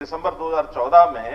दिसंबर 2014 में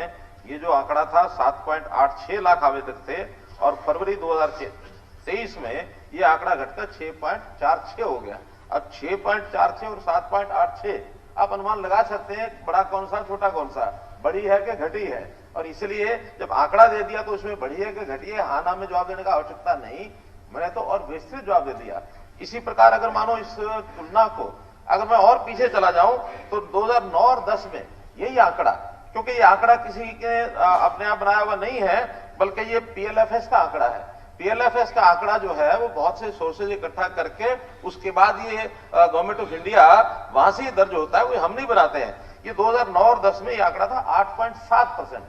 ये जो आंकड़ा था 7.86 लाख आवेदक थे और फरवरी 2023 में ये आंकड़ा घटकर 6.46 हो गया। अब 6.46 और 7.86 आप अनुमान लगा सकते हैं बड़ा कौन सा छोटा कौन सा, बड़ी है कि घटी है। और इसलिए जब आंकड़ा दे दिया तो उसमें बढ़ी है कि घटी है, हाँ ना में जवाब देने का आवश्यकता नहीं, मैंने तो और विस्तृत जवाब दे दिया। इसी प्रकार अगर मानो इस तुलना को अगर मैं और पीछे चला जाऊं तो 2009 और 10 में यही आंकड़ा, क्योंकि ये आंकड़ा किसी के अपने आप बनाया हुआ नहीं है बल्कि ये पीएलएफएस का आंकड़ा है। पीएलएफएस का आंकड़ा जो है वो बहुत से सोर्सेज इकट्ठा करके उसके बाद ये गवर्नमेंट ऑफ इंडिया वहां से दर्ज होता है, वो हम नहीं बनाते हैं। ये 2009 और 10 में ये आंकड़ा था 8.7%।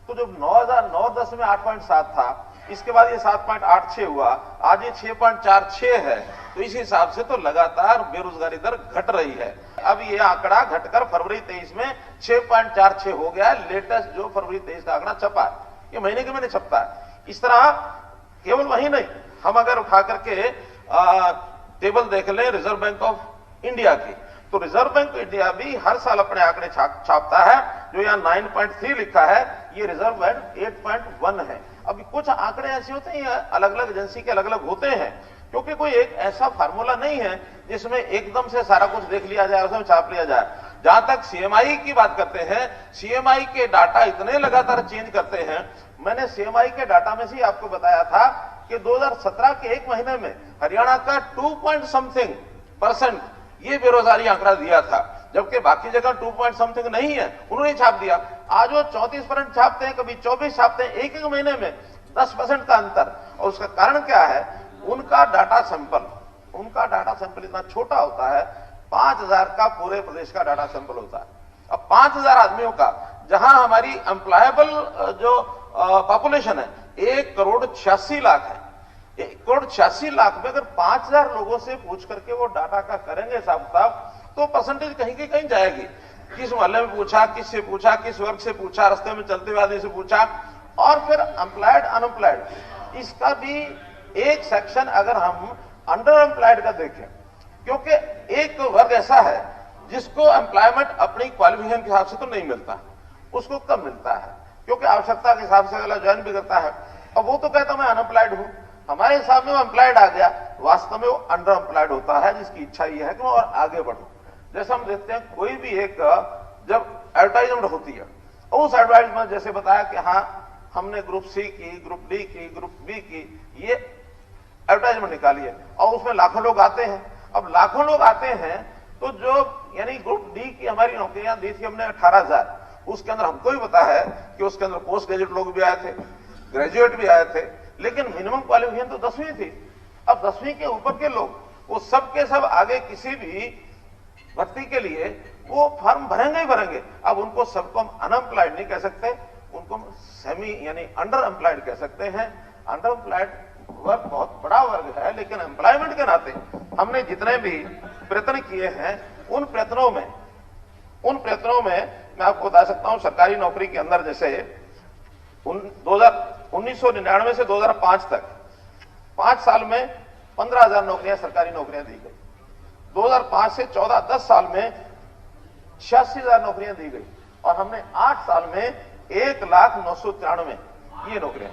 तो जब 2009-10 में 8.7 था, इसके बाद ये 7.86 हुआ, आज ये 6.46 है। तो इस हिसाब से तो लगातार बेरोजगारी दर घट रही है। अब ये आंकड़ा घटकर फरवरी 23 में 6.46 हो गया है। लेटेस्ट जो फरवरी 23 का आंकड़ा छपा है, ये महीने के महीने छपता है। इस तरह केवल वही नहीं, हम अगर उठा करके टेबल देख लें रिजर्व बैंक ऑफ इंडिया की, तो रिजर्व बैंक ऑफ इंडिया भी हर साल अपने आंकड़े छापता है। जो यहाँ 9.3 लिखा है, ये रिजर्व बैंक 8.1 है। अभी कुछ आंकड़े ऐसे होते हैं अलग अलग एजेंसी के अलग अलग होते हैं, क्योंकि कोई एक ऐसा फार्मूला नहीं है जिसमें एकदम से सारा कुछ देख लिया जाए, उसमें छाप लिया जाए। जहां तक सीएमआई की बात करते हैं, सीएमआई के डाटा इतने लगातार चेंज करते हैं। मैंने सीएमआई के डाटा में से आपको बताया था कि 2017 के एक महीने में हरियाणा का 2% ये बेरोजगारी आंकड़ा दिया था, जबकि बाकी जगह 2 नहीं है, उन्होंने छाप दिया। आज वो 34% छापते हैं, कभी 24 छापते हैं, एक महीने में 10% का अंतर। और उसका कारण क्या है? उनका डाटा सैंपल इतना छोटा होता है, 5000 का पूरे प्रदेश का डाटा सैंपल होता है। अब 5000 आदमियों का, जहां हमारी एम्प्लॉयबल जो पॉपुलेशन है 1,86,00,000 है, 1,86,00,000 में अगर 5000 लोगों से पूछ करके वो डाटा का करेंगे हिसाब किताब, तो परसेंटेज कहीं की कहीं जाएगी। किस मोहल्ले में पूछा, किससे पूछा, किस वर्ग से पूछा, रास्ते में चलते हुए आदमी से पूछा, और फिर एम्प्लॉयड अनएम्प्लॉयड, इसका भी एक सेक्शन अगर हम अंडर एम्प्लॉयड का देखें, क्योंकि एक वर्ग ऐसा है जिसको एम्प्लॉयमेंट अपनी क्वालिफिकेशन के हिसाब से तो नहीं मिलता, उसको कम मिलता है, क्योंकि आवश्यकता के हिसाब से अगला ज्वाइन भी करता है। अब वो तो कहता मैं अनएम्प्लॉयड हूं, हमारे हिसाब में वो एम्प्लॉयड आ गया, वास्तव में वो अंडर एम्प्लॉयड होता है, जिसकी इच्छा ये है कि मैं और आगे बढ़ूं। जैसे हम देखते हैं कोई भी एक जब एडवर्टाइजमेंट होती है, उस एडवर्टाइजमेंट जैसे बताया कि हाँ हमने ग्रुप सी की, ग्रुप डी की, ग्रुप बी की, ये एडवर्टाइजमेंट निकाली है और उसमें लाखों लोग आते हैं। अब लाखों लोग आते हैं तो जो यानी ग्रुप डी की हमारी नौकरियां दी थी हमने 18,000, उसके अंदर हमको भी पता है कि उसके अंदर पोस्ट ग्रेजुएट लोग भी आए थे, ग्रेजुएट भी आए थे, लेकिन मिनिमम क्वालिफिकेशन तो 10वीं थी। अब 10वीं के ऊपर के लोग वो सब के सब आगे किसी भी भर्ती के लिए वो फॉर्म भरेंगे ही भरेंगे। अब उनको सबको हम अनएम्प्लॉयड नहीं कह सकते, उनको सेमी यानी अंडर एम्प्लॉयड कह सकते हैं। अंडर एम्प्लॉयड वर्ग बहुत बड़ा वर्ग है, लेकिन एम्प्लॉयमेंट के नाते हमने जितने भी प्रयत्न किए हैं उन प्रयत्नों में मैं आपको बता सकता हूं, सरकारी नौकरी के अंदर जैसे 1999 से 2005 तक 5 साल में 15,000 नौकरियां सरकारी नौकरियां दी गई। 2005 से 14-10 साल में 86,000 नौकरियां दी गई और हमने 8 साल में 1,09,93 ये नौकरियां